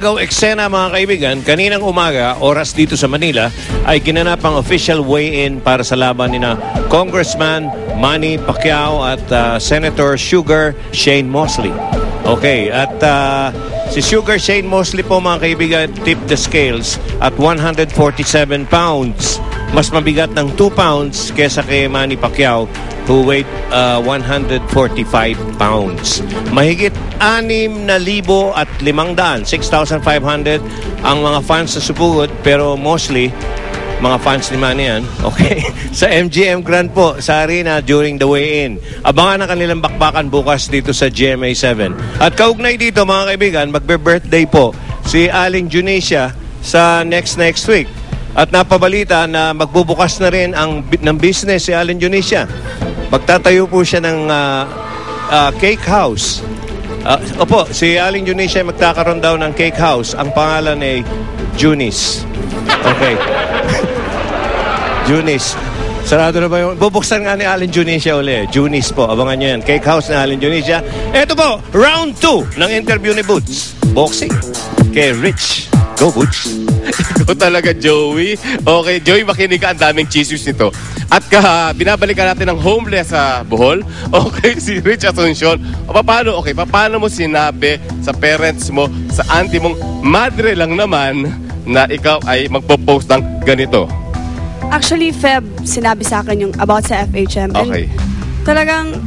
Eksena mga kaibigan, kaninang umaga, oras dito sa Manila, ay ginanap ang official weigh-in para sa laban ni na Congressman Manny Pacquiao at Senator Sugar Shane Mosley. Okay, at si Sugar Shane Mosley po mga kaibigan tipped the scales at 147 pounds. Mas mabigat ng 2 pounds kesa kay Manny Pacquiao who weighed 145 pounds. Mahigit 6,500, 6,500 ang mga fans sa supugod, pero mostly mga fans ni Manny yan, okay, sa MGM Grand po sa arena during the weigh-in. Abangan ang kanilang bakbakan bukas dito sa GMA 7. At kaugnay dito mga kaibigan, magbe-birthday po si Aling Junecia sa next week. At napabalita na magbubukas na rin ng business si Aling Junecia. Magtatayo po siya ng cake house. Opo, si Aling Junecia magkakaroon daw ng cake house. Ang pangalan ay Junis. Okay. Junis. Sarado na ba yung... Bubuksan nga ni Aling Junecia uli. Junis po. Abangan nyo yan. Cake house na Aling Junecia. Ito po, round 2 ng interview ni Boots. Boxing. Kay Rich. Go, Boots. Ikaw talaga, Joey. Okay, Joey, makinig ka. Ang daming chismis nito. At binabalikan natin ng homeless sa Bohol. Okay, si Rich Asuncion. Paano mo sinabi sa parents mo, sa auntie mong madre lang naman na ikaw ay magpo-post ng ganito? Actually, Feb, sinabi sa akin yung about sa FHM. Okay. And talagang,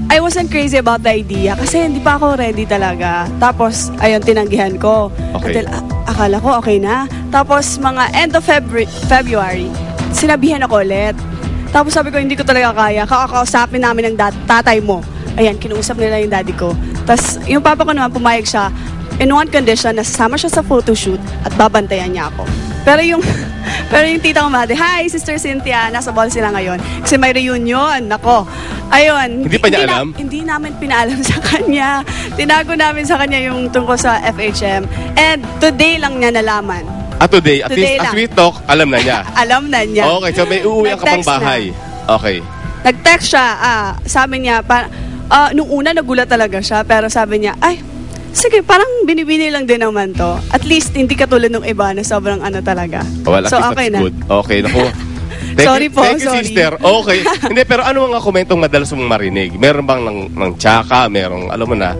I wasn't crazy about the idea kasi hindi pa ako ready talaga. Tapos, ayun, tinanggihan ko. Okay. Until, akala ko okay na. Tapos, mga end of February, sinabihan ako ulit. Tapos sabi ko, hindi ko talaga kaya. Kakausapin namin ng tatay mo. Ayan, kinuusap nila yung daddy ko. Tapos, yung papa ko naman, pumayag siya in one condition, nasasama siya sa photoshoot at babantayan niya ako. Pero yung tita ko mati, hi, Sister Cynthia, nasa ball sila ngayon. Kasi may reunion, nako. Ayun. Hindi pa niya alam? Hindi namin pinaalam sa kanya. Tinago namin sa kanya yung tungkol sa FHM. And today lang niya nalaman. Today? At least, as we talk, alam na niya. Alam na niya. Okay, so may uuwi ka pang bahay. Na. Okay. Nag-text siya, sabi niya, nung una nagulat talaga siya, pero sabi niya, ay, sige, parang binibini lang din naman to. At least, hindi katulad ng iba na sobrang ano talaga. Well, so, okay na. Good. Okay, naku. Sorry po, thank you, sister. Okay. Hindi, pero ano mga komentong madalas mong marinig? Meron bang ng tsaka? Merong, alam mo na?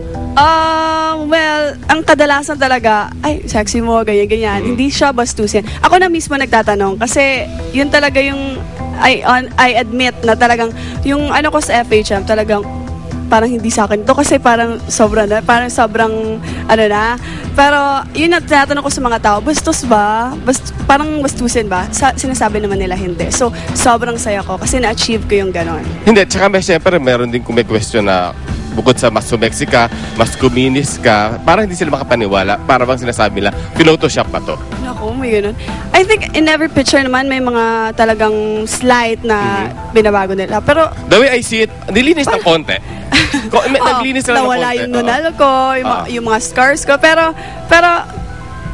Well, ang kadalasan talaga, ay, sexy mo, ganyan-ganyan. Hindi siya bastusin. Ako na mismo nagtatanong kasi yun talaga yung, I admit na talagang, yung ano ko sa FHM, talagang, parang hindi sa akin to kasi parang sobrang ano na. Pero yun na tinatanong ko sa mga tao, bastos ba? Parang bastusin ba? Sinasabi naman nila hindi. So, sobrang saya ko kasi na-achieve ko yung ganon. Hindi, tsaka siyempre meron din kung may question na bukod sa mas sumeksi ka, mas kuminis ka, parang hindi sila makapaniwala. Para bang sinasabi nila, pinotoshop pa to. Naku, may ganun. I think in every picture naman may mga talagang slight na binabago nila. Pero the way I see it, nilinis ng konti. Naglinis lang ng konti. Nawala yung nunal ko, yung mga scars ko. Pero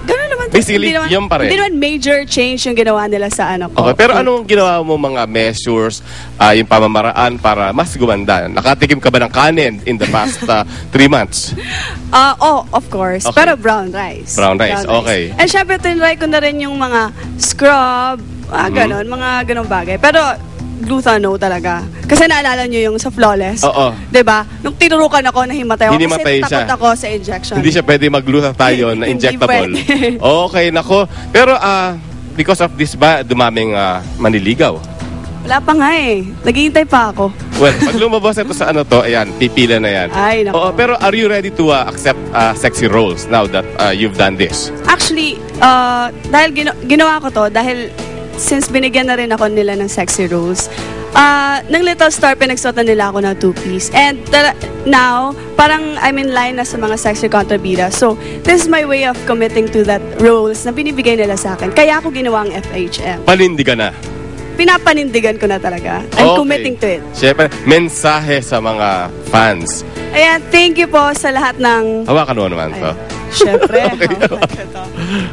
gano'n naman. Basically, yun pa rin. Hindi naman major change yung ginawa nila sa ano ko. Okay, pero anong ginawa mo mga measures, yung pamamaraan para mas gumanda? Nakatikim ka ba ng kanin in the past 3 months? Of course. Okay. Pero brown rice. Brown rice, okay. And syempre, tinry ko na rin yung mga scrub, gano'n, mga gano'ng bagay. Pero gluthano talaga. Kasi naalala nyo yung sa Flawless. Oo. Diba? Nung tinurukan ako, nahimatay ako. Hinimatay kasi takot ako sa injection. Hindi siya pwede mag-glutha tayo na injectable. Okay, nako. Pero because of this ba, dumaming maniligaw? Wala pa nga eh. Naghihintay pa ako. Well, pag lumabas ito sa ano to, ayan, pipila na yan. Ay, nako. Oo, pero are you ready to accept sexy roles now that you've done this? Actually, dahil ginawa ko to, dahil since binigyan na rin ako nila ng sexy roles, ng Little Star, pinagsuotan nila ako ng 2-piece. And now, parang I'm in line na sa mga sexy contrabida. So, this is my way of committing to that roles na binibigay nila sa akin. Kaya ako ginawa ang FHM. Panindigan na? Pinapanindigan ko na talaga. I'm committing to it. Siyempre, mensahe sa mga fans. Ayan, thank you po sa lahat ng... Hawakan mo naman to. Syempre.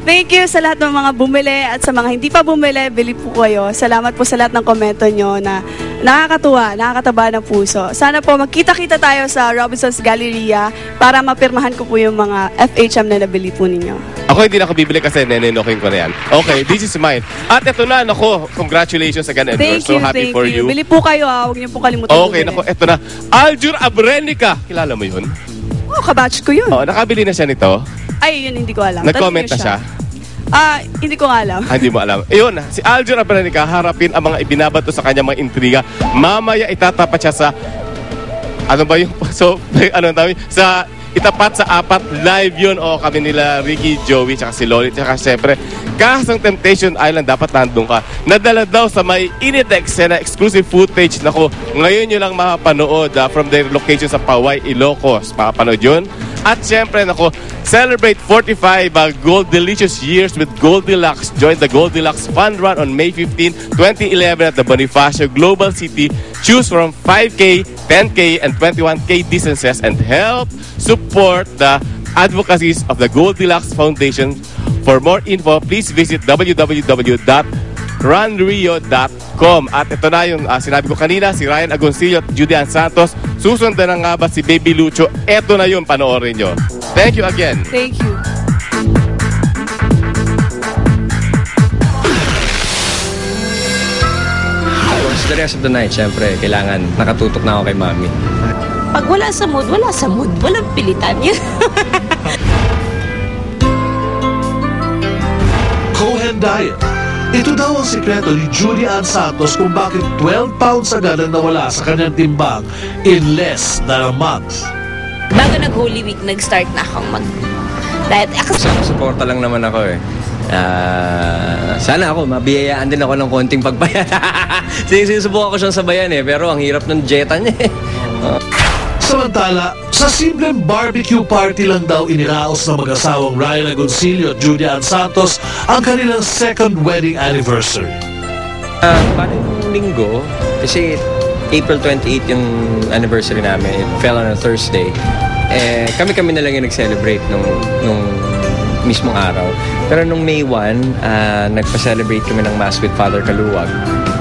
Thank you sa lahat ng mga bumili at sa mga hindi pa bumili, bili po kayo. Salamat po sa lahat ng komento nyo na nakakatuwa, nakakataba ng puso. Sana po magkita-kita tayo sa Robinson's Galleria para mapirmahan ko po yung mga FHM na nabili po ninyo. Ako hindi na ako bibili kasi nenenokin ko na yan. Okay, this is mine. At ito na, nako, congratulations again, Edward. So happy for you. Bili po kayo, huwag niyo po kalimutan. Okay, nako, ito na. Aljur Abrenica. Kilala mo yun? Oh, kabatch ko yun. Oh, nakabili na siya nito. Ay, yun hindi ko alam. Nag-comment na siya. Hindi ko alam. Hindi mo alam. Ayun, si Aljur Abrenica harapin ang mga ibinabato sa kanya mga intriga. Mamaya itatapat siya sa ano ba yung so ano tawag sa itapat sa 4 live yun o kami nila Ricky, Joey, tsaka si Loli, tsaka syempre Kasang Temptation Island dapat nandun ka. Nadala daw sa may Initex na exclusive footage. Nako, ngayon nyo lang mapapanood from their location sa Paway, Ilocos. Mapapanood yun. At syempre, nako, celebrate 45 Gold Delicious years with Goldilocks. Join the Goldilocks Fun Run on May 15, 2011 at the Bonifacio Global City. Choose from 5K, 10K, and 21K distances and help support the advocacies of the Goldilocks Foundation. For more info, please visit www.runrio.com. At ito na yung sinabi ko kanina, si Ryan Agoncillo at Judy Ann Santos. Susundan na nga ba si Baby Lucho? Ito na yun, panoorin nyo. Thank you again. Thank you. For the rest of the night, syempre, kailangan nakatutok na ako kay Mami. Pag wala sa mood, wala sa mood. Walang pilitan yun. Cohen Diet. Ito daw ang sikreto ni Judy Ann Santos kung bakit 12 pounds agad ang nawala sa kanyang timbang in less than a month. Bago nag-Holy Week, nag-start na akong mag-diet. Suporta lang naman ako eh. Sana ako, mabiyayaan din ako ng konting pagpayat. Sinusubukan ko siyang sabayan eh, pero ang hirap ng dieta niya eh. Samantala, sa simpleng barbecue party lang daw iniraos ng mag-asawang Ryan Agoncillo at Judy Ann Santos ang kanilang second wedding anniversary. Parang linggo, kasi April 28 yung anniversary namin, it fell on a Thursday. Kami na lang yung nag-celebrate nung mismong araw. Pero nung May 1, nagpa-celebrate kami ng Mass with Father Kaluwag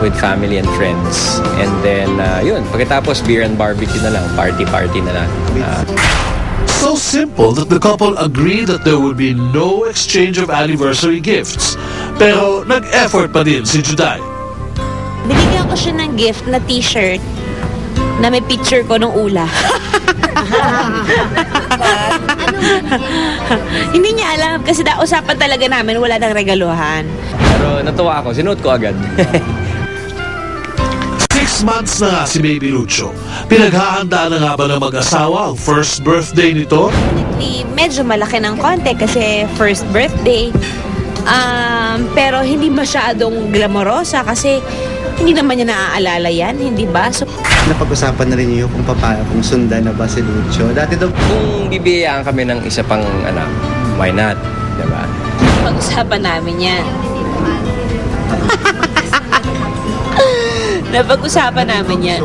with family and friends. And then, yun, pagkatapos beer and barbecue na lang, party na lang. So simple that the couple agreed that there would be no exchange of anniversary gifts. Pero nag-effort pa din si Juday. Binigyan ko siya ng gift na t-shirt na may picture ko nung ula. Hindi niya alam kasi usapan talaga namin, wala nang regaluhan. Pero natuwa ako, sinuot ko agad. 6 months na nga si Baby Lucho. Pinaghahanda na nga ba ng mag-asawa ang first birthday nito? Medyo malaki ng konti kasi first birthday. Pero hindi masyadong glamorosa kasi hindi naman niya naaalala yan, hindi ba? So, napag-usapan na rin niyo kung sundan na ba si Lucho. Dati daw kung bibiyayaan kami ng isa pang anak, why not? Diba? pag-usapan namin yan. Napag-usapan namin yan.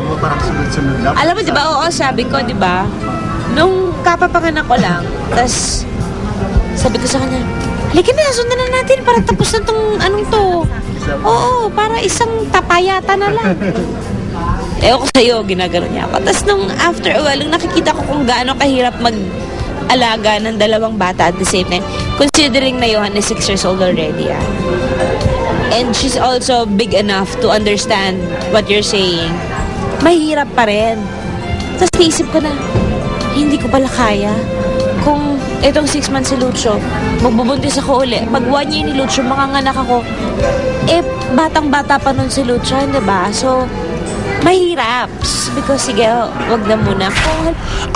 Alam mo, di ba? Oo, sabi ko, di ba? Nung kapapanganak ko lang, tas sabi ko sa kanya, halika na, sundan na natin para tapos na tong anong to. Oo, para isang tapayata na lang. Ewan ko sa'yo, ginagano niya ako. Tapos nung after a while, nung nakikita ko kung gaano kahirap mag-alaga ng dalawang bata at the same time, considering na Johan is 6 years old already, and she's also big enough to understand what you're saying, mahirap pa rin. Tapos naisip ko na, hindi ko pala kaya. Kung itong 6 months si Lucho, magbubuntis ako uli. Pag 1 year ni Lucho, makanganak ako. Batang-bata pa nun si Lucho, hindi ba? So, mahirap. Because sige, wag na muna.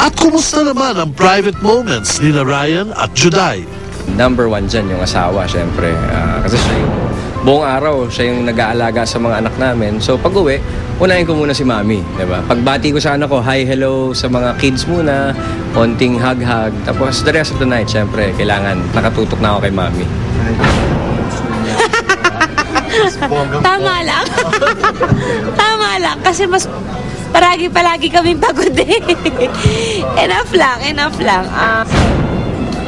At kumusta naman ang private moments ni Ryan at Juday? Number 1 dyan yung asawa, syempre. Kasi siya yung buong araw, siya yung nag-aalaga sa mga anak namin. So pag uwi, unahin ko muna si Mami, diba? Pagbati ko sa anak ko, hi, hello sa mga kids muna, konting hug-hug. Tapos the rest of the night, syempre, kailangan nakatutok na ako kay Mami. Tama lang. Tama lang. Kasi mas palagi kaming pagod eh. Enough lang.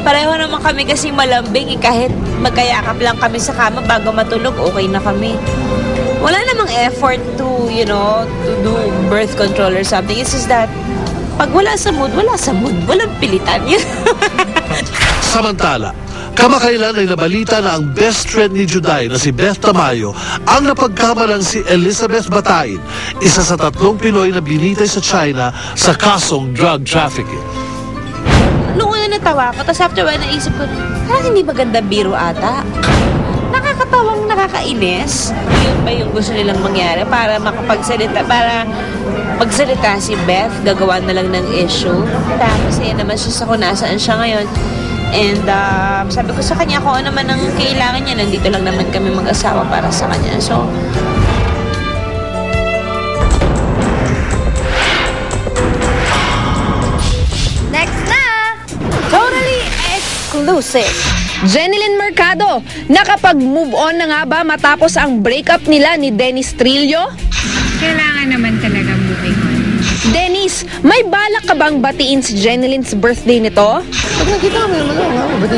pareho naman kami kasing malambing eh. Kahit magkayakap lang kami sa kama bago matulog, okay na kami. Wala namang effort to, to do birth control or something. It's just that, pag wala sa mood, walang pilitan. Samantala, kamakailan ay nabalita na ang best friend ni Juday na si Beth Tamayo ang napagkamalang si Elizabeth Batayin, isa sa 3 Pinoy na binitay sa China sa kasong drug trafficking. Noong una natawa ko, tapos after one, naisip ko, parang hindi maganda biro ata. Nakakatawang nakakainis. Yun ba yung gusto nilang mangyari para makapagsalita, para magsalita si Beth, gagawa na lang ng issue. Tapos yan naman siya sa kung nasaan siya ngayon. And sabi ko sa kanya, kung ano naman ang kailangan niya, nandito lang naman kami mag-asawa para sa kanya. So, Next na! totally exclusive. Jenilyn Mercado, nakapag-move on na nga ba matapos ang breakup nila ni Dennis Trillo? Kailangan naman talaga moving on. Dennis, may balak ka bang batiin si Jenilyn's birthday nito? Pag nakita kami naman, ba't